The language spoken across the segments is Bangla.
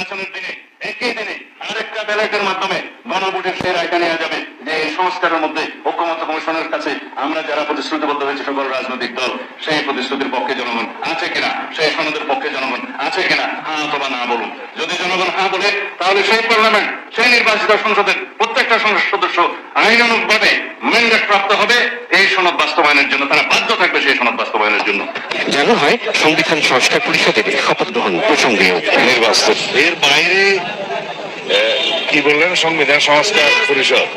নির্বাচনের দিনে একই দিনে আরেকটা ব্যালটের মাধ্যমে গণভোটের সেই রায়টা নেওয়া যাবে যে এই সংস্কারের মধ্যে ঐক্যমত্য কমিশনের কাছে আমরা যারা প্রতিশ্রুতিবদ্ধ হয়েছে সকল রাজনৈতিক দল সেই প্রতিশ্রুতির পক্ষে জনগণ আছে কিনা, সেই সনদের পক্ষে জনগণ আছে কিনা, হ্যাঁ অথবা না বলুন। যদি জনগণ হ্যাঁ বলে তাহলে সেই পার্লামেন্ট, সেই নির্বাচিত সংসদের প্রত্যেকটা সংসদ সদস্য আইনানুগভাবে ম্যান্ডেট প্রাপ্ত হবে এই সনদ বাস্তবায়নের জন্য, তারা বাধ্য থাকবে সেই সনদ বাস্তবায়নের জন্য। জানা হয় সংবিধান সংস্কার পরিষদের শপথ গ্রহণ প্রসঙ্গেও নির্বাচন এর বাইরে কি বললেন সংবিধান সংস্কার পরিষদ,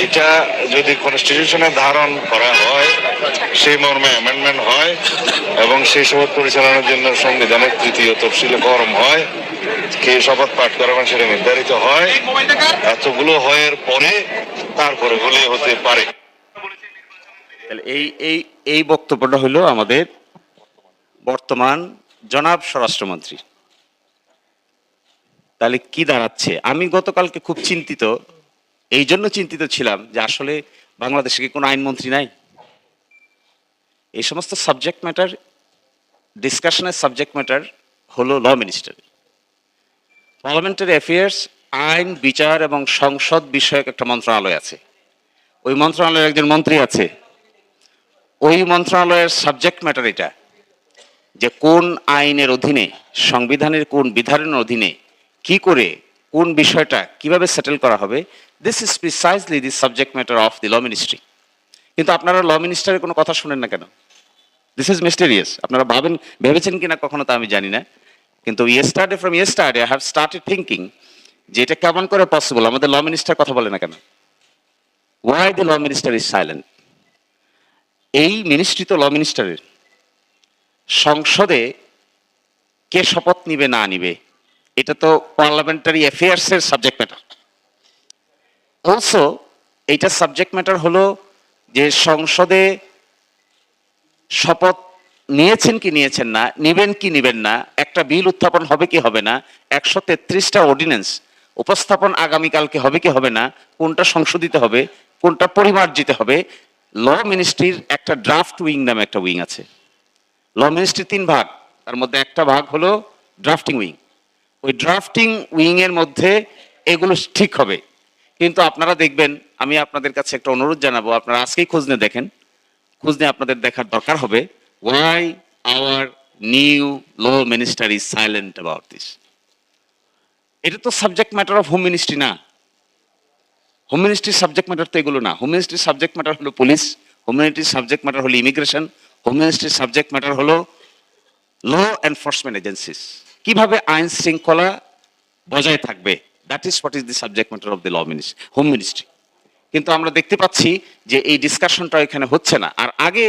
এটা যদি কনস্টিটিউশনে ধারণ করা হয় সেই মর্মে অ্যামেন্ডমেন্ট হয় এবং সেই শপথ পরিচালনার জন্য সংবিধানের তৃতীয় তফসিলে ফরম হয়, কে শপথ পাঠ করাবেন সেটা নির্ধারিত হয়, এতগুলো হয়ের পরে তারপরে হলে হতে পারে। এই এই এই বক্তব্যটা হলো আমাদের বর্তমান জনাব স্বরাষ্ট্রমন্ত্রী। তাহলে কি দাঁড়াচ্ছে? আমি গতকালকে খুব চিন্তিত, এই জন্য চিন্তিত ছিলাম যে আসলে বাংলাদেশে কি কোনো আইনমন্ত্রী নাই? এই সমস্ত সাবজেক্ট ম্যাটার ডিসকাশনের সাবজেক্ট ম্যাটার হলো ল মিনিস্টার। পার্লামেন্টারি অ্যাফেয়ার্স, আইন, বিচার এবং সংসদ বিষয়ক একটা মন্ত্রণালয় আছে। ওই মন্ত্রণালয়ের একজন মন্ত্রী আছে। ওই মন্ত্রণালয়ের সাবজেক্ট ম্যাটার এটা যে কোন আইনের অধীনে, সংবিধানের কোন বিধানের অধীনে কি করে কোন বিষয়টা কিভাবে সেটেল করা হবে, this is precisely the subject matter of the law ministry. কিন্তু আপনারা ল মিনিস্টারের কোনো কথা শুনেন না কেন? This is mysterious. আপনারা ভেবেছেন কিনা কখনো তা আমি জানি না, কিন্তু from yesterday I have started thinking যে এটা কেমন করে পসিবল, আমাদের ল মিনিস্টার কথা বলে না কেন? Why the law minister is silent? এই মিনিস্ট্রি তো ল মিনিস্টারের। সংসদে কে শপথ নিবে না নিবে এটা তো পার্লামেন্টারি অ্যাফেয়ার্সের সাবজেক্ট ম্যাটার। অলসো এইটা সাবজেক্ট ম্যাটার হলো যে সংসদে শপথ নিয়েছেন কি নিয়েছেন না, নিবেন কি নিবেন না, একটা বিল উত্থাপন হবে কি হবে না, 133টা অর্ডিন্যান্স উপস্থাপন আগামীকালকে হবে কি হবে না, কোনটা সংশোধিত হবে, কোনটা পরিমার্জিত হবে। ল মিনিস্ট্রির একটা ড্রাফট উইং নামে একটা উইং আছে। ল মিনিস্ট্রি 3 ভাগ, তার মধ্যে একটা ভাগ হলো ড্রাফটিং উইং। ওই ড্রাফটিং উইং এর মধ্যে এগুলো ঠিক হবে। কিন্তু আপনারা দেখবেন, আমি আপনাদের কাছে একটা অনুরোধ জানাবো, আপনারা আজকেই খোঁজ নিয়ে দেখেন, খোঁজ নিয়ে আপনাদের দেখার দরকার হবে why our new law minister is silent about this. এটা তো subject matter of home ministry না। হোম মিনিস্ট্রির সাবজেক্ট ম্যাটার তো এগুলো না। হোম মিনিস্ট্রির সাবজেক্ট ম্যাটার হলো পুলিশ, হোম মিনিস্ট্রির সাবজেক্ট ম্যাটার হলো ইমিগ্রেশন, হোম মিনিস্ট্রির সাবজেক্ট ম্যাটার হলো ল এনফোর্সমেন্ট এজেন্সিস, কিভাবে আইন শৃঙ্খলা বজায় থাকবে। That is what is the subject matter of the law ministry, home ministry. কিন্তু আমরা দেখতে পাচ্ছি যে এই ডিসকাশনটা এখানে হচ্ছে না। আর আগে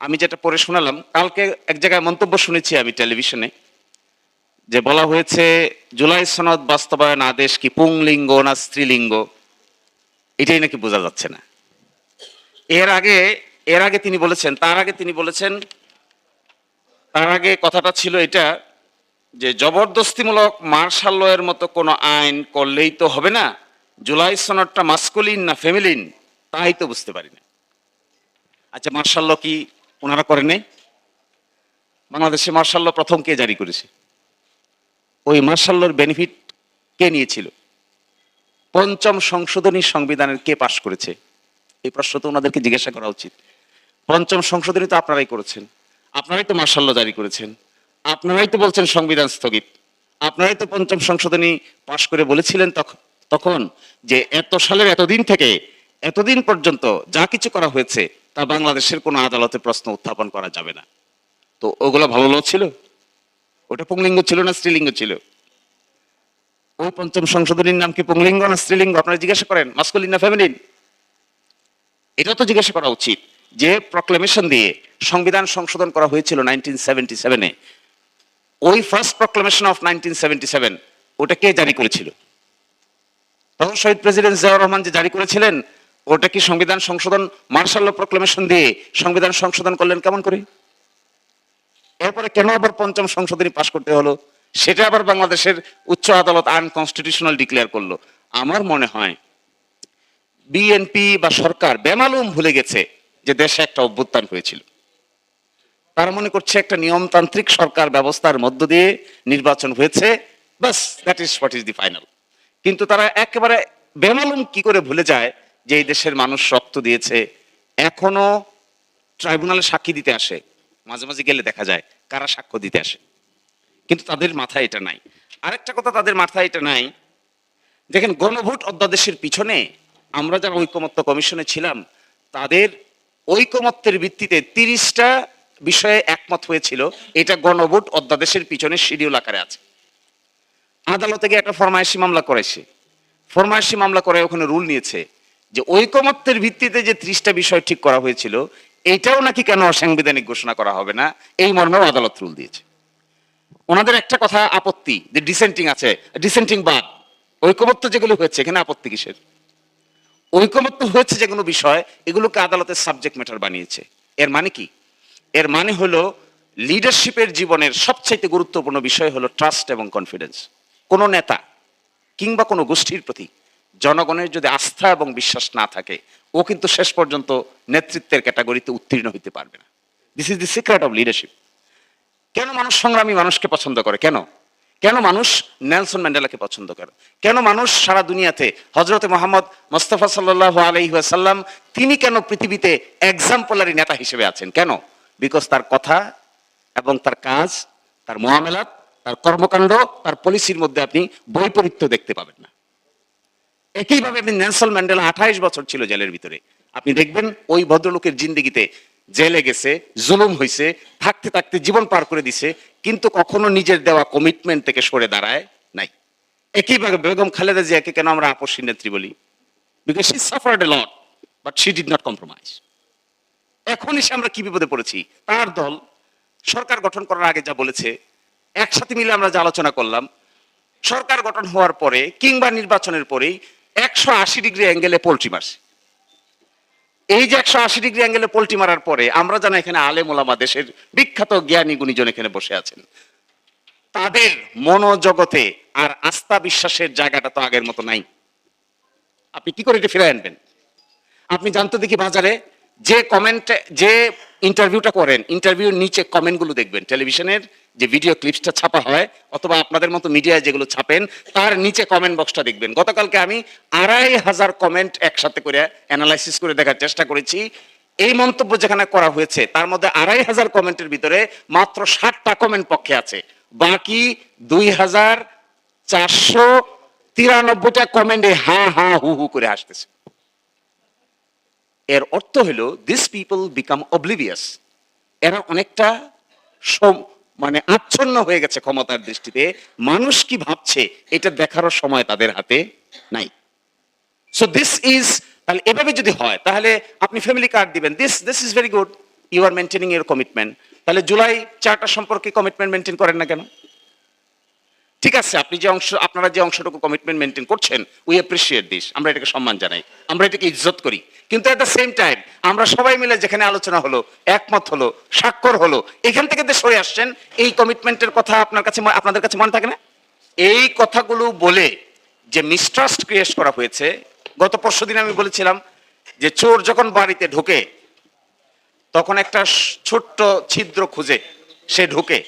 আমি যেটা পড়ে শোনালাম, কালকে এক জায়গায় মন্তব্য শুনেছি আমি টেলিভিশনে, যে বলা হয়েছে জুলাই সনদ বাস্তবায়ন আদেশ কি পুংলিঙ্গ না স্ত্রীলিঙ্গ এটাই নাকি বোঝা যাচ্ছে না। এর আগে তিনি বলেছেন, তার আগে কথাটা ছিল এটা যে জবরদস্তিমূলক মার্শাল ল এর মতো কোনো আইন করলেই তো হবে না, জুলাই সনদটা মাস্কুলিন না ফেমিলিন তাই তো বুঝতে পারি না। আচ্ছা, মার্শাল ল কি ওনারা করেন নাই? বাংলাদেশে মার্শাল ল প্রথম কে জারি করেছে? ওই মার্শাল লর বেনিফিট কে নিয়েছিল? পঞ্চম সংশোধনী সংবিধানের কে পাশ করেছে? এই প্রশ্ন তো ওনাদেরকে জিজ্ঞাসা করা উচিত। পঞ্চম সংশোধনী তো আপনারাই করেছেন, আপনারাই তো মার্শাল ল জারি করেছেন, আপনারাই তো বলছেন সংবিধান স্থগিত, আপনারাই তো পঞ্চম সংশোধনী পাশ করে বলেছিলেন তখন যে এত সালের এতদিন থেকে এতদিন পর্যন্ত যা কিছু করা হয়েছে তা বাংলাদেশের কোনো আদালতে প্রশ্ন উত্থাপন করা যাবে না। তো ওগুলো ভালো ল ছিল? ওটা পুংলিঙ্গ ছিল না স্ত্রীলিঙ্গ ছিল? ওই পঞ্চম সংশোধনীর নাম কি পুংলিঙ্গ না স্ত্রীলিঙ্গ? আপনারা জিজ্ঞাসা করেন, মাস্কুলিন না ফেমিনিন? এটা তো জিজ্ঞাসা করা উচিত। যে প্রক্লেমেশন দিয়ে সংবিধান সংশোধন করা হয়েছিল 1977-এ, ওই ফার্স্ট প্রক্লেমেশন অফ 1977 ওটা কে জারি করেছিল? তখন শহীদ প্রেসিডেন্ট জিয়াউর রহমান যে জারি করেছিলেন, ওটা কি সংবিধান সংশোধন মার্শাল ল প্রক্লেমেশন দিয়ে সংবিধান সংশোধন করলেন কেমন করে? এরপরে কেন আবার পঞ্চম সংশোধনী পাশ করতে হলো? সেটা আবার বাংলাদেশের উচ্চ আদালত আনকনস্টিটিউশনাল ডিক্লেয়ার করলো। আমার মনে হয় বিএনপি বা সরকার বেমালুম ভুলে গেছে যে দেশে একটা অভ্যুত্থান হয়েছিল। তারা মনে করছে একটা নিয়মতান্ত্রিক সরকার ব্যবস্থার মধ্য দিয়ে নির্বাচন হয়েছে, বাস that is what is the final. কিন্তু তারা একেবারে বেমালুম কি করে ভুলে যায় যে এই দেশের মানুষ রক্ত দিয়েছে। এখনো ট্রাইব্যুনালে সাক্ষী দিতে আসে, মাঝে মাঝে গেলে দেখা যায় কারা সাক্ষ্য দিতে আসে, কিন্তু তাদের মাথায় এটা নাই। আরেকটা কথা, তাদের মাথায় এটা নাই, দেখেন গণভোট অধ্যাদেশের পিছনে আমরা যারা ঐকমত্য কমিশনে ছিলাম তাদের ঐকমত্যের ভিত্তিতে 30টা বিষয়ে একমত হয়েছিল। এটা গণভোট অধ্যাদেশের পিছনে শিডিউল আকারে আছে। আদালতে গিয়ে একটা ফরমায়েশি মামলা করেছে, ফরমায়েশি মামলা করে ওখানে রুল নিয়েছে যে ঐকমত্যের ভিত্তিতে যে 30টা বিষয় ঠিক করা হয়েছিল এটাও নাকি কেন অসাংবিধানিক ঘোষণা করা হবে না, এই মর্মেও আদালত রুল দিয়েছে। ওনাদের একটা কথা আপত্তি যে ডিসেন্টিং আছে, ডিসেন্টিং বাদ, ঐকমত্য যেগুলো হয়েছে এখানে আপত্তি কিসের? ঐকমত্য হয়েছে যেগুলো বিষয় এগুলোকে আদালতের সাবজেক্ট ম্যাটার বানিয়েছে। এর মানে কি? এর মানে হলো লিডারশিপের জীবনের সবচাইতে গুরুত্বপূর্ণ বিষয় হলো ট্রাস্ট এবং কনফিডেন্স। কোনো নেতা কিংবা কোনো গোষ্ঠীর প্রতি জনগণের যদি আস্থা এবং বিশ্বাস না থাকে ও কিন্তু শেষ পর্যন্ত নেতৃত্বের ক্যাটাগরিতে উত্তীর্ণ হতে পারবে না। This is the secret of leadership. কেন মানুষ সংগ্রামী মানুষকে পছন্দ করে? কেন কেন মানুষ নেলসন ম্যান্ডেলাকে পছন্দ করে? কেন মানুষ সারা দুনিয়াতে হজরতে মোহাম্মদ মোস্তফা সাল্লাল্লাহু আলাইহি ওয়াসাল্লাম তিনি কেন পৃথিবীতে এক্সাম্পলারি নেতা হিসেবে আছেন? কেন? বিকজ তার কথা এবং তার কাজ, তার মুআমালাত, তার কর্মকাণ্ড, তার পলিসির মধ্যে আপনি বৈপরীত্য দেখতে পাবেন না। একইভাবে আপনি নেলসন ম্যান্ডেলা 28 বছর ছিল জেলের ভিতরে, আপনি দেখবেন ওই ভদ্রলোকের জিন্দেগিতে জেলে গেছে, জুলুম হয়েছে, থাকতে থাকতে জীবন পার করে দিছে, কিন্তু কখনো নিজের দেওয়া কমিটমেন্ট থেকে সরে দাঁড়ায় নাই। একইভাবে বেগম খালেদা জিয়াকে কেন আমরা আপসী নেত্রী বলি? Because she suffered A lot but she did not compromise. এখন এসে আমরা কি বিপদে পড়েছি? তার দল সরকার গঠন করার আগে যা বলেছে, একসাথে মিলে আমরা যা আলোচনা করলাম, সরকার গঠন হওয়ার পরে কিংবা নির্বাচনের পরেই 180 ডিগ্রি অ্যাঙ্গেলে পোল্ট্রি মারছে। এই যে 180 ডিগ্রি অ্যাঙ্গেলে পোল্ট্রি মারার পরে আমরা জানা এখানে আলেম ওলামা, দেশের বিখ্যাত জ্ঞানী গুণীজন এখানে বসে আছেন, তাদের মনোজগতে আর আস্থা বিশ্বাসের জায়গাটা তো আগের মতো নাই। আপনি কি করে এটা ফিরে আনবেন? আপনি জানতে দেখি বাজারে যে কমেন্টে যে ইন্টারভিউটা করেন, ইন্টারভিউর নিচে কমেন্টগুলো দেখবেন, টেলিভিশনের যে ভিডিও ক্লিপসটা ছাপা হয় অথবা আপনাদের মতো মিডিয়ায় যেগুলো ছাপেন তার নিচে কমেন্ট বক্সটা দেখবেন। গতকালকে আমি 2500 কমেন্ট একসাথে করে অ্যানালাইসিস করে দেখার চেষ্টা করেছি। এই মন্তব্য যেখানে করা হয়েছে তার মধ্যে 2500 কমেন্টের ভিতরে মাত্র 60টা কমেন্ট পক্ষে আছে, বাকি 2493টা কমেন্টে হা হা হু হু করে আসতেছে। এর অর্থ হলো দিস পিপল বিকাম অবলিভিয়াস। এরা অনেকটা মানে আচ্ছন্ন হয়ে গেছে ক্ষমতার দৃষ্টিতে। মানুষ কি ভাবছে এটা দেখারও সময় তাদের হাতে নাই। সো দিস ইজ, তাহলে এভাবে যদি হয় তাহলে আপনি ফ্যামিলি কার্ড দিবেন, this is very good, you are maintaining your commitment. তাহলে জুলাই চার্টার সম্পর্কে কমিটমেন্ট মেনটেন করেন না কেন? ঠিক আছে, আপনি যে অংশ, আপনারা যে অংশটুকু কমিটমেন্ট মেনটেন করছেন, উই অ্যাপ্রিসিয়েট দিস, আমরা এটাকে সম্মান জানাই, আমরা এটাকে ইজ্জত করি। কিন্তু এট দ্য সেম টাইম আমরা সবাই মিলে যেখানে আলোচনা হলো, একমত হলো, স্বাক্ষর হলো, এখান থেকে যে সরে আসছেন, এই কমিটমেন্টের কথা আপনাদের কাছে মনে থাকে না? এই কথাগুলো বলে যে মিসট্রাস্ট ক্রিয়েট করা হয়েছে। গত পরশুদিন আমি বলেছিলাম যে চোর যখন বাড়িতে ঢোকে তখন একটা ছোট্ট ছিদ্র খুঁজে সে ঢোকে,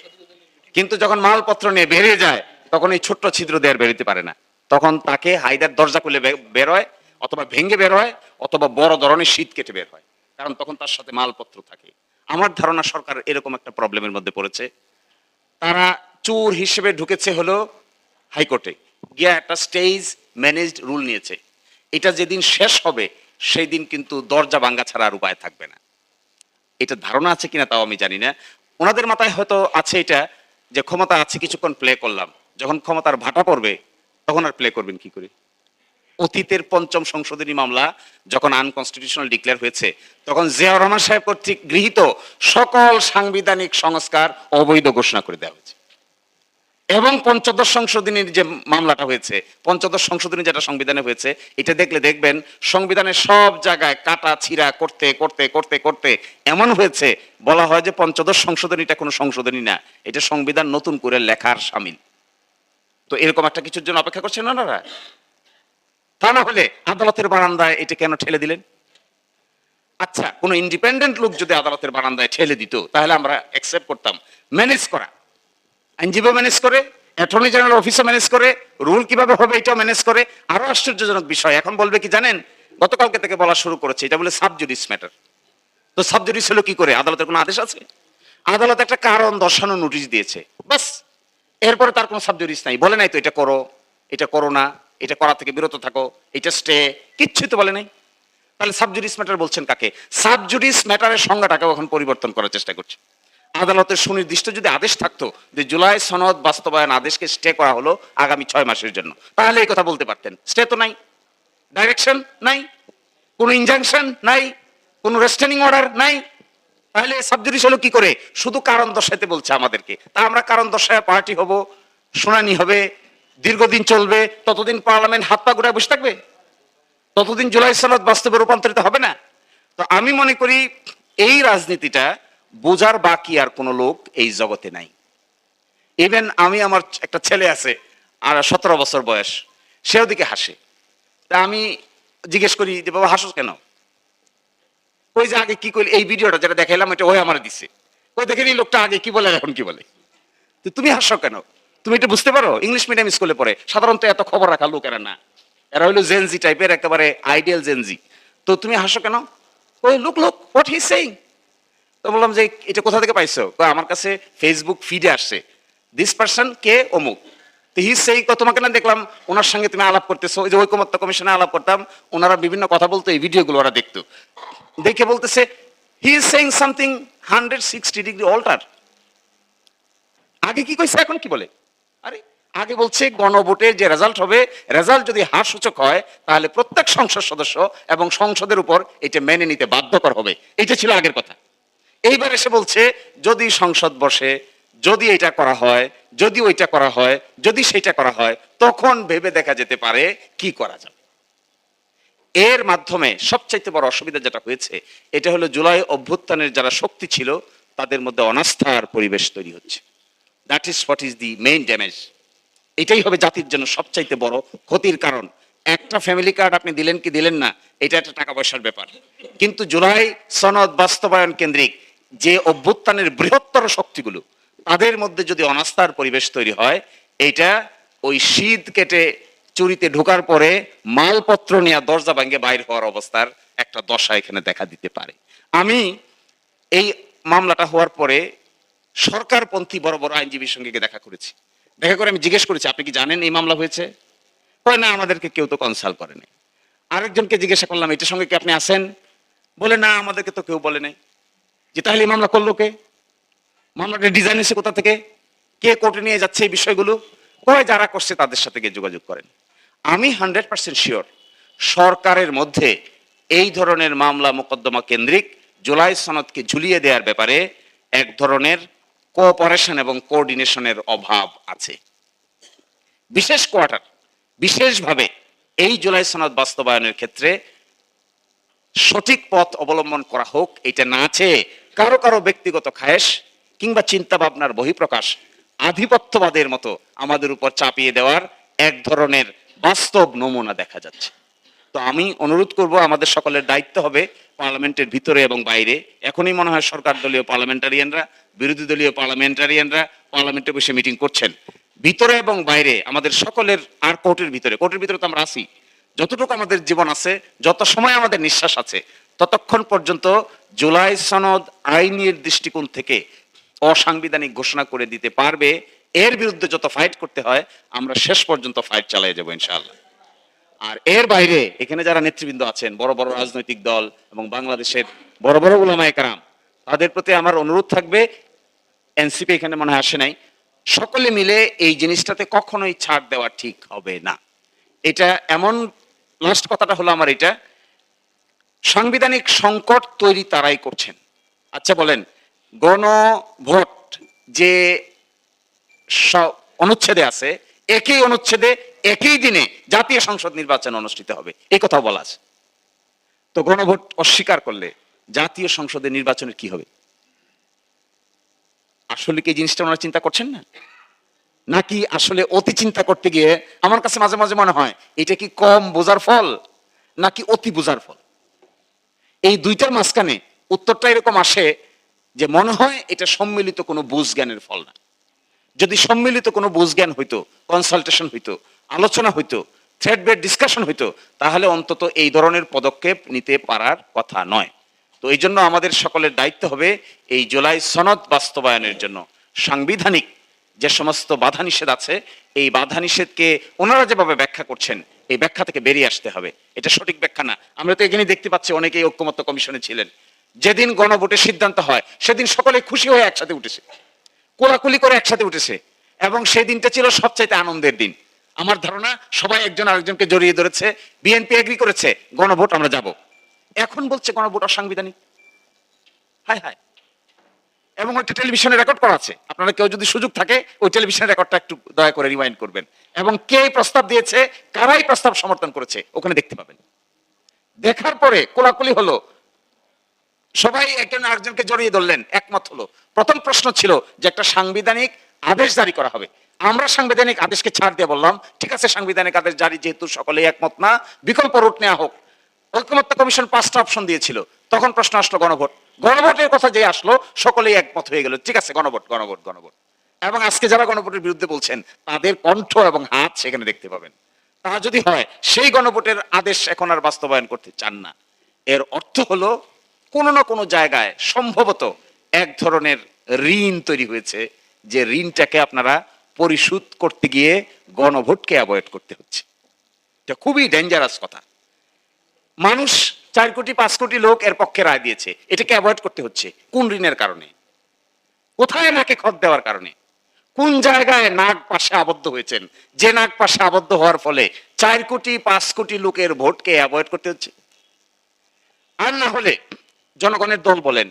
কিন্তু যখন মালপত্র নিয়ে বেরিয়ে যায় তখন এই ছোট্ট ছিদ্র দিয়ে আর বেরোতে পারে না। তখন তাকে হায়দার দরজা খুলে বের হয়, অথবা ভেঙে বের হয়, অথবা বড় ধরনের শীত কেটে বের হয়, কারণ তখন তার সাথে মালপত্র থাকে। আমার ধারণা সরকার এরকম একটা প্রবলেমের মধ্যে পড়েছে। তারা চোর হিসেবে ঢুকেছে হলো হাইকোর্টে গিয়া একটা স্টেজ ম্যানেজড রুল নিয়েছে। এটা যেদিন শেষ হবে সেই দিন কিন্তু দরজা ভাঙ্গা ছাড়া আর উপায় থাকবে না। এটা ধারণা আছে কিনা তাও আমি জানি না। ওনাদের মাথায় হয়তো আছে এটা যে ক্ষমতা আছে, কিছুক্ষণ প্লে করলাম, যখন ক্ষমতার ভাটা পড়বে তখন আর প্লে করবেন কি করে? অতীতের 5ম সংশোধনী মামলা যখন আনকনস্টিটিউশনাল ডিক্লেয়ার হয়েছে তখন জিয়াউর রহমান সাহেব কর্তৃক গৃহীত সকল সাংবিধানিক সংস্কার অবৈধ ঘোষণা করে দেওয়া হয়েছে। এবং 5ম সংশোধনীর যে মামলাটা হয়েছে, 5ম সংশোধনী যেটা সংবিধানে হয়েছে, এটা দেখলে দেখবেন সংবিধানের সব জায়গায় কাটা ছিঁড়া করতে করতে করতে করতে এমন হয়েছে বলা হয় যে 5ম সংশোধনীটা কোনো সংশোধনী না, এটা সংবিধান নতুন করে লেখার শামিল। তো এরকম একটা কিছুর জন্য অপেক্ষা করছেন ওনারা? তা না হলে আদালতের বারান্দায় এটা কেন ঠেলে দিলেন? আচ্ছা, কোনো ইন্ডিপেন্ডেন্ট লোক যদি আদালতের বারান্দায় ঠেলে দিত তাহলে আমরা অ্যাকসেপ্ট করতাম। ম্যানেজ করা, আইনজীবী ম্যানেজ করে, অ্যাটর্নি জেনারেল অফিসও ম্যানেজ করে, রুল কিভাবে হবে এটাও ম্যানেজ করে। আরো আশ্চর্যজনক বিষয়, এখন বলবে কি জানেন, গতকালকে থেকে বলা শুরু করেছে, এটা বলে সাবজুডিস ম্যাটার। তো সাবজুডিস হলো কি করে? আদালতের কোনো আদেশ আছে? আদালত একটা কারণ দর্শানো নোটিশ দিয়েছে, বাস। এরপরে তার কোনো সাবজুডিস নাই, বলে নাই তো এটা করো, এটা করো না, এটা করা থেকে বিরত থাকো, এটা স্টে, কিচ্ছুই তো বলে নাই। তাহলে সাবজুডিস ম্যাটার বলছেন কাকে? সাবজুডিস ম্যাটারের সংজ্ঞাটাকে এখন পরিবর্তন করার চেষ্টা করছে। আদালতের সুনির্দিষ্ট যদি আদেশ থাকতো যে জুলাই সনদ বাস্তবায়ন আদেশকে স্টে করা হলো আগামী 6 মাসের জন্য, তাহলে এই কথা বলতে পারতেন। স্টে তো নাই, ডাইরেকশন নাই, কোনো ইনজাংশন নাই, কোনো রেস্টেনিং অর্ডার নাই, তাহলে সাবজুডিস হলো কি করে? শুধু কারণ দর্শাইতে বলছে আমাদেরকে। তা আমরা কারণ দর্শায় পার্টি হব, শুনানি হবে, দীর্ঘদিন চলবে, ততদিন পার্লামেন্ট হাত পা গুটায় বসে থাকবে, ততদিন জুলাই সনদ বাস্তবে রূপান্তরিত হবে না। তো আমি মনে করি এই রাজনীতিটা বোঝার বাকি আর কোনো লোক এই জগতে নাই। ইভেন আমি, আমার একটা ছেলে আছে আর 17 বছর বয়স, সেও দিকে হাসে। তা আমি জিজ্ঞেস করি যে বাবা হাসো কেন? ওই যে আগে কি করলি, এই ভিডিওটা যেটা দেখাইলাম এটা ওই আমার দিছে, ওই দেখেন এই লোকটা আগে কি বলে আর এখন কি বলে। তো তুমি হাসো কেন? তুমি এটা বুঝতে পারো? ইংলিশ মিডিয়াম স্কুলে পড়ে, সাধারণত এত খবর রাখা লোক এরা না, এরা হইলো জেনজি টাইপের, একেবারে আইডিয়াল জেনজি। তো তুমি হাসো কেন? ওই look look what he saying. তো বললাম যে এটা কোথা থেকে পাইছো? আমার কাছে ফেসবুক ফিডে আসছে, দিস পারসন কে অমুক। তো হি সেই, তোমাকে না দেখলাম ওনার সঙ্গে তুমি আলাপ করতেছো, ওই যে ঐকমত্য কমিশনে আলাপ করতাম, ওনারা বিভিন্ন কথা বলতো, এই ভিডিওগুলো ওরা দেখতো, দেখে বলতেছে he is saying something 160 degree alter. আগে কি কইছে এখন কি বলে? আরে আগে বলছে গণভোটের যে রেজাল্ট হবে, রেজাল্ট যদি হারসূচক হয় তাহলে প্রত্যেক সংসদ সদস্য এবং সংসদের উপর এটা মেনে নিতে বাধ্যকর হবে, এটা ছিল আগের কথা। এইবার এসে বলছে যদি সংসদ বসে, যদি এটা করা হয়, যদি ওইটা করা হয়, যদি সেটা করা হয়, তখন ভেবে দেখা যেতে পারে কি করা যাবে। এর মাধ্যমে সবচাইতে বড় অসুবিধা যেটা হয়েছে, এটা হলো জুলাই অভ্যুত্থানের যারা শক্তি ছিল তাদের মধ্যে অনাস্থার পরিবেশ তৈরি হচ্ছে। That is what is the main damage. এটাই হবে জাতির জন্য সবচাইতে বড় ক্ষতির কারণ। একটা ফ্যামিলি কার্ড আপনি দিলেন কি দিলেন না, এটা একটা টাকা পয়সার ব্যাপার, কিন্তু জুলাই সনদ বাস্তবায়ন কেন্দ্রিক যে অভ্যুত্থানের বৃহত্তর শক্তিগুলো, তাদের মধ্যে যদি অনাস্থার পরিবেশ তৈরি হয়, এটা ওই শীত কেটে চুরিতে ঢোকার পরে মালপত্র নিয়ে দরজা ভাঙে বাইর হওয়ার অবস্থার একটা দশা এখানে দেখা দিতে পারে। আমি এই মামলাটা হওয়ার পরে সরকারপন্থী বড় বড় আইনজীবীর সঙ্গে গিয়ে দেখা করেছি। দেখা করে আমি জিজ্ঞেস করেছি আপনি কি জানেন এই মামলা হয়েছে? কয় না, আমাদেরকে কেউ তো কনসাল্ট করে নাই। আরেকজনকে জিজ্ঞাসা করলাম এটার সঙ্গে কি আপনি আছেন? বলে না, আমাদেরকে তো কেউ বলে নাই। যে তাহলে এই মামলা করলো কে? মামলাটা ডিজাইন হয়েছে কোথা থেকে? কে কোর্টে নিয়ে যাচ্ছে এই বিষয়গুলো? কয় যারা করছে তাদের সাথে গিয়ে যোগাযোগ করেন। আমি 100% শিওর সরকারের মধ্যে এই ধরনের মামলা মোকদ্দমা কেন্দ্রিক জুলাই সনদকে ঝুলিয়ে দেওয়ার ব্যাপারে এক ধরনের কোঅপারেশন এবং কোঅর্ডিনেশনের অভাব আছে। বিশেষ কোয়ার্টার, বিশেষভাবে এই জুলাই সনদ বাস্তবায়নের ক্ষেত্রে সঠিক পথ অবলম্বন করা হোক, এটা না চেয়ে কারো কারো ব্যক্তিগত খায়েশ কিংবা চিন্তা ভাবনার বহিঃপ্রকাশ আধিপত্যবাদের মতো আমাদের উপর চাপিয়ে দেওয়ার এক ধরনের বাস্তব নমুনা দেখা যাচ্ছে। তো আমি অনুরোধ করব, আমাদের সকলের দায়িত্ব হবে পার্লামেন্টের ভিতরে এবং বাইরে। এখনই মনে হয় সরকার দলীয় পার্লামেন্টারিয়ানরা, বিরোধী দলীয় পার্লামেন্টারিয়ানরা পার্লামেন্টে বসে মিটিং করছেন। ভিতরে এবং বাইরে আমাদের সকলের, আর কোর্টের ভিতরে তো আমরা আছি, যতটুকু আমাদের জীবন আছে, যত সময় আমাদের নিঃশ্বাস আছে, ততক্ষণ পর্যন্ত জুলাই সনদ আইনের দৃষ্টিকোণ থেকে অসাংবিধানিক ঘোষণা করে দিতে পারবে, এর বিরুদ্ধে যত ফাইট করতে হয় আমরা শেষ পর্যন্ত ফাইট চালিয়ে যাবো ইনশাআল্লাহ। আর এর বাইরে এখানে যারা নেতৃবৃন্দ আছেন, বড় বড় রাজনৈতিক দল এবং বাংলাদেশের বড় বড় উলামায়ে কেরাম, তাদের প্রতি আমার অনুরোধ থাকবে, এনসিপি এখানে মনে হয় আসে নাই, সকলে মিলে এই জিনিসটাতে কখনোই ছাড় দেওয়া ঠিক হবে না। এটা এমন, লাস্ট কথাটা হলো আমার এটা, সাংবিধানিক সংকট তৈরি তারাই করছেন। আচ্ছা বলেন, গণভোট যে অনুচ্ছেদে আছে, একই অনুচ্ছেদে একই দিনে জাতীয় সংসদ নির্বাচন অনুষ্ঠিত হবে, এই কথাও বলা আছে। তো গণভোট অস্বীকার করলে জাতীয় সংসদের নির্বাচনের কি হবে? আসলে কি এই জিনিসটা ওনারা চিন্তা করছেন না? নাকি আসলে অতি চিন্তা করতে গিয়ে আমার কাছে মাঝে মাঝে মনে হয় এটা কি কম বোঝার ফল নাকি অতি বোঝার ফল? এই দুইটার মাঝখানে উত্তরটা এরকম আসে যে মনে হয় এটা সম্মিলিত কোনো বুঝ জ্ঞানের ফল না। যদি সম্মিলিত কোনো বুঝজ্ঞান হইতো, কনসালটেশন হইতো, আলোচনা হইতো, থ্রেড বেড ডিসকাশন হইতো, তাহলে অন্তত এই ধরনের পদক্ষেপ নিতে পারার কথা নয়। তো এই জন্য আমাদের সকলের দায়িত্ব হবে এই জুলাই সনদ বাস্তবায়নের জন্য সাংবিধানিক যে সমস্ত বাধা নিষেধ আছে, এই বাধা নিষেধকে ওনারা যেভাবে ব্যাখ্যা করছেন, এই ব্যাখ্যা থেকে বেরিয়ে আসতে হবে। এটা সঠিক ব্যাখ্যা না। আমরা তো এখানে দেখতে পাচ্ছি অনেকেই ঐক্যমত্য কমিশনে ছিলেন। যেদিন গণভোটের সিদ্ধান্ত হয় সেদিন সকলে খুশি হয়ে একসাথে উঠেছে, কোলাকুলি করে একসাথে উঠেছে, এবং সেই দিনটা ছিল সবচাইতে আনন্দের দিন। আমার ধারণা সবাই একজন আরেকজনকে জড়িয়ে ধরেছে, বিএনপি এগ্রি করেছে গণভোট আমরা যাব। এখন বলছে গণভোট অসাংবিধানিক। হায় হায়। এবং ওইটা টেলিভিশনে রেকর্ড করা আছে, আপনারা কেউ যদি সুযোগ থাকে ওই টেলিভিশন রেকর্ডটা একটু দয়া করে রিমাইন্ড করবেন, এবং কে এই প্রস্তাব দিয়েছে, কারাই প্রস্তাব সমর্থন করেছে ওখানে দেখতে পাবেন। দেখার পরে কোলাকুলি হলো, সবাই একজন আরেকজনকে জড়িয়ে ধরলেন, একমত হলো। প্রথম প্রশ্ন ছিল যে একটা সাংবিধানিক আদেশ জারি করা হবে। আমরা সাংবিধানিক আদেশকে ছাড় দিয়ে বললাম ঠিক আছে, সাংবিধানিক আদেশ জারি যেহেতু সকলেই একমত না, বিকল্প রুট নেওয়া হোক। ঐকমত্য কমিশন 5টা অপশন দিয়েছিল। তখন প্রশ্ন আসলো গণভোট। গণভোটের কথা যে আসলো সকলেই একমত হয়ে গেল, ঠিক আছে গণভোট গণভোট গণভোট। এবং আজকে যারা গণভোটের বিরুদ্ধে বলছেন তাদের কণ্ঠ এবং হাত সেখানে দেখতে পাবেন। তা যদি হয় সেই গণভোটের আদেশ এখন আর বাস্তবায়ন করতে চান না, এর অর্থ হলো কোনো না কোনো জায়গায় সম্ভবত এক ধরনের ঋণ তৈরি হয়েছে, যে ঋণটাকে আপনারা পরিশোধ করতে গিয়ে গণভোটকে অ্যাভয়েড করতে হচ্ছে। এটা খুবই ডেঞ্জারাস কথা। মানুষ 4 কোটি 5 কোটি লোক এর পক্ষে রায় দিয়েছে, এটাকে অ্যাভয়েড করতে হচ্ছে কোন ঋণের কারণে? কোথায় নাকে খত দেওয়ার কারণে? কোন জায়গায় নাক পাশে আবদ্ধ হয়েছেন, যে নাক পাশে আবদ্ধ হওয়ার ফলে 4 কোটি 5 কোটি লোকের ভোটকে অ্যাভয়েড করতে হচ্ছে? আর না হলে জনগণের দল বলেন,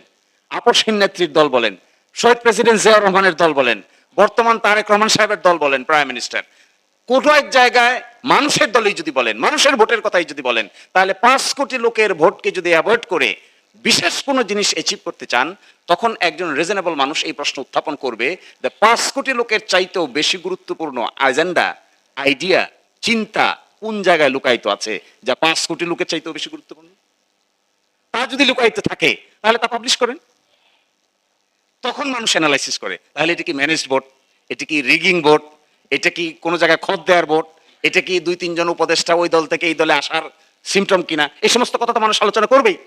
আপসহীন নেত্রীর দল বলেন, শহীদ প্রেসিডেন্ট জিয়াউর রহমানের দল বলেন, বর্তমান তারেক রহমান সাহেবের দল বলেন, প্রাইম মিনিস্টার, কোন এক জায়গায় মানুষের দলই যদি বলেন, মানুষের ভোটের কথাই যদি বলেন, তাহলে 5 কোটি লোকের ভোটকে যদি অ্যাভয়েড করে বিশেষ কোনো জিনিস অ্যাচিভ করতে চান, তখন একজন রিজনেবল মানুষ এই প্রশ্ন উত্থাপন করবে যে 5 কোটি লোকের চাইতেও বেশি গুরুত্বপূর্ণ এজেন্ডা, আইডিয়া, চিন্তা কোন জায়গায় লুকায়িত আছে যা 5 কোটি লোকের চাইতেও বেশি গুরুত্বপূর্ণ? তা যদি লুকায়িত থাকে তাহলে তা পাবলিশ করেন। তখন মানুষ অ্যানালাইসিস করে, তাহলে এটা কি ম্যানেজড ভোট, এটা কি রিগিং ভোট, এটা কি কোনো জায়গায় খত দেওয়ার ভোট, এটা কি 2-3 জন উপদেষ্টা ওই দল থেকে এই দলে আসার সিমটম কিনা, এই সমস্ত কথা তো মানুষ আলোচনা করবেই।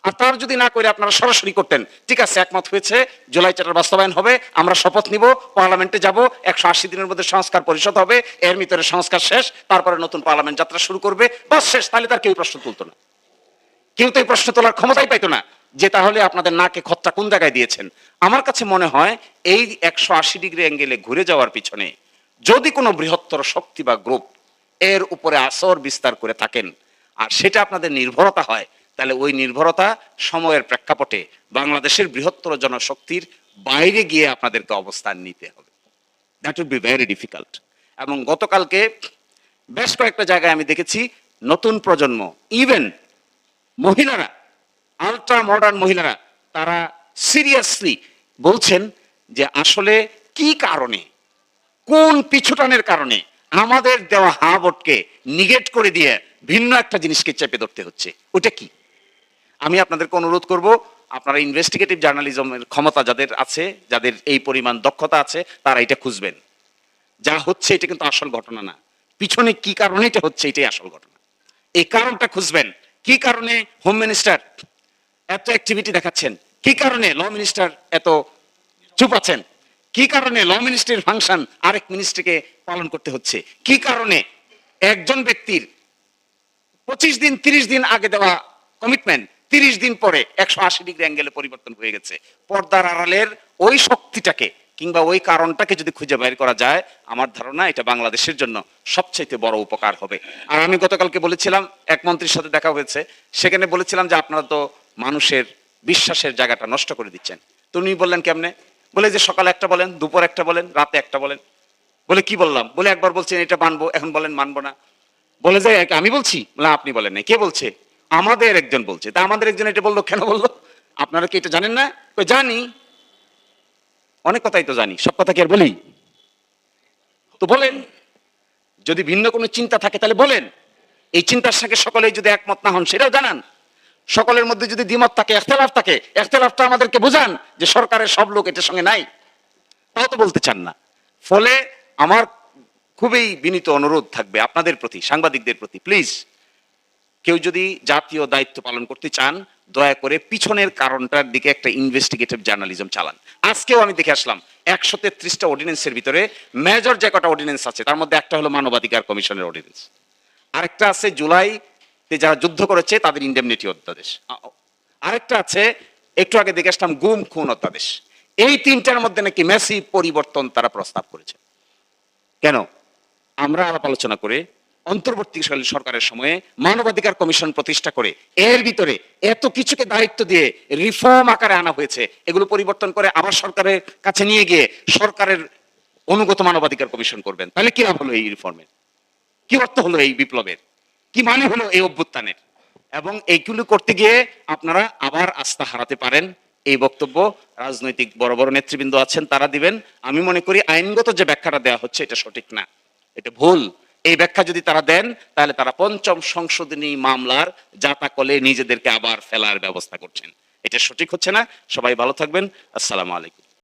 আর তার যদি না করে আপনারা সরাসরি করতেন, ঠিক আছে একমত হয়েছে জুলাই চার্টার বাস্তবায়ন হবে, আমরা শপথ নিব, পার্লামেন্টে যাব, 180 দিনের মধ্যে সংস্কার পরিষদ হবে, এর ভিতরে সংস্কার শেষ, তারপরে নতুন পার্লামেন্ট যাত্রা শুরু করবে, বাস শেষ, তাহলে তার কেউ প্রশ্ন তুলতো না। কেউ তো এই প্রশ্ন তোলার ক্ষমতাই পাইতো না যে তাহলে আপনাদের নাকে খতটা কোন জায়গায় দিয়েছেন। আমার কাছে মনে হয় এই 180 ডিগ্রি অ্যাঙ্গেলে ঘুরে যাওয়ার পিছনে যদি কোনো বৃহত্তর শক্তি বা গ্রুপ এর উপরে আসর বিস্তার করে থাকেন, আর সেটা আপনাদের নির্ভরতা হয়, তাহলে ওই নির্ভরতা সময়ের প্রেক্ষাপটে বাংলাদেশের বৃহত্তর জনশক্তির বাইরে গিয়ে আপনাদেরকে অবস্থান নিতে হবে। That would be very difficult. এবং গতকালকে বেশ কয়েকটা জায়গায় আমি দেখেছি নতুন প্রজন্ম, ইভেন মহিলারা, আলট্রা মডার্ন মহিলারা, তারা সিরিয়াসলি বলছেন যে আসলে কি কারণে, কোন পিছুটানের কারণে আমাদের দেওয়া হা ভোটকে নিগেট করে দিয়ে ভিন্ন একটা জিনিসকে চেপে ধরতে হচ্ছে, ওটা কি? আমি আপনাদেরকে অনুরোধ করব, আপনারা ইনভেস্টিগেটিভ জার্নালিজমের ক্ষমতা যাদের আছে, যাদের এই পরিমাণ দক্ষতা আছে, তারা এটা খুঁজবেন। যা হচ্ছে এটা কিন্তু আসল ঘটনা না, পিছনে কি কারণে এটা হচ্ছে এটাই আসল ঘটনা। এই কারণটা খুঁজবেন। কি কারণে হোম মিনিস্টার এত অ্যাক্টিভিটি দেখাচ্ছেন, কি কারণে ল মিনিস্টার এত চুপ আছেন, কি কারণে ল মিনিস্ট্রির ফাংশন আরেক মিনিস্ট্রিকে পালন করতে হচ্ছে, কি কারণে একজন ব্যক্তির 25 দিন 30 দিন আগে দেওয়া কমিটমেন্ট 30 দিন পরে 180 ডিগ্রি অ্যাঙ্গেলে পরিবর্তন হয়ে গেছে। পর্দার আড়ালের ওই শক্তিটাকে কিংবা ওই কারণটাকে যদি খুঁজে বের করা যায়, আমার ধারণা এটা বাংলাদেশের জন্য সবচেয়ে বড় উপকার হবে। আর আমি গতকালকে বলেছিলাম, এক মন্ত্রীর সাথে দেখা হয়েছে, সেখানে বলেছিলাম যে আপনারা তো মানুষের বিশ্বাসের জায়গাটা নষ্ট করে দিচ্ছেন। তো উনি বললেন কেমনে? বলে যে সকালে একটা বলেন, দুপুর একটা বলেন, রাতে একটা বলেন। বলে কি বললাম? বলে একবার বলছেন এটা মানবো, এখন বলেন মানবো না। বলে যে আমি বলছি, বলে আপনি বলেন না। কে বলছে? আমাদের একজন বলছে। তা আমাদের একজন এটা বললো, কেন বললো? আপনারা কি এটা জানেন না? জানি, অনেক কথাই তো জানি, সব কথা কি আর বলি? তো বলেন, যদি ভিন্ন কোনো চিন্তা থাকে তাহলে বলেন। এই চিন্তার সঙ্গে সকলেই যদি একমত না হন সেটাও জানান। সকলের মধ্যে যদি দ্বিমত থাকে, এখতেলাফ থাকে, এখতেলাফটা আমাদেরকে বোঝান যে সরকারের সব লোক এটার সঙ্গে নাই, তাও তো বলতে চান না। ফলে আমার খুবই বিনীত অনুরোধ থাকবে আপনাদের প্রতি, সাংবাদিকদের প্রতি, প্লিজ কেউ যদি জাতীয় দায়িত্ব পালন করতে চান দয়া করে পিছনের কারণটার দিকে একটা ইনভেস্টিগেটিভ জার্নালিজম চালান। আজকেও আমি দেখে আসলাম 133টা অর্ডিন্যান্সের ভিতরে মেজর যে কটা অর্ডিন্যান্স আছে তার মধ্যে একটা হলো মানবাধিকার কমিশনের অর্ডিন্যান্স, আরেকটা আছে জুলাইতে যারা যুদ্ধ করেছে তাদের ইন্ডেমনিটি অধ্যাদেশ, আরেকটা আছে একটু আগে দেখে আসলাম গুম খুন অধ্যাদেশ। এই তিনটার মধ্যে নাকি ম্যাসিভ পরিবর্তন তারা প্রস্তাব করেছে। কেন? আমরা আলাপ আলোচনা করে অন্তর্বর্তীকালীন সরকারের সময়ে মানবাধিকার কমিশন প্রতিষ্ঠা করে এর ভিতরে এত কিছুকে দায়িত্ব দিয়ে রিফর্ম আকারে আনা হয়েছে, এগুলো পরিবর্তন করে আবার সরকারের কাছে নিয়ে গিয়ে সরকারের অনুগত মানবাধিকার কমিশন করবেন। তাহলে কি লাভ হলো এই রিফর্মের? কি অর্থ হলো এই বিপ্লবের? কি মানে হলো এই অভ্যুত্থানের? এবং এইগুলো করতে গিয়ে আপনারা আবার আস্থা হারাতে পারেন। এই বক্তব্য রাজনৈতিক বড় বড় নেতৃবৃন্দ আছেন তারা দিবেন। আমি মনে করি আইনগত যে ব্যাখ্যাটা দেওয়া হচ্ছে এটা সঠিক না, এটা ভুল। এই ব্যাখ্যা যদি তারা দেন তাহলে তারা পঞ্চম সংশোধনী মামলার জাতাকলে নিজেদেরকে আবার ফেলার ব্যবস্থা করছেন। এটা সঠিক হচ্ছে না। সবাই ভালো থাকবেন। আসসালামু আলাইকুম।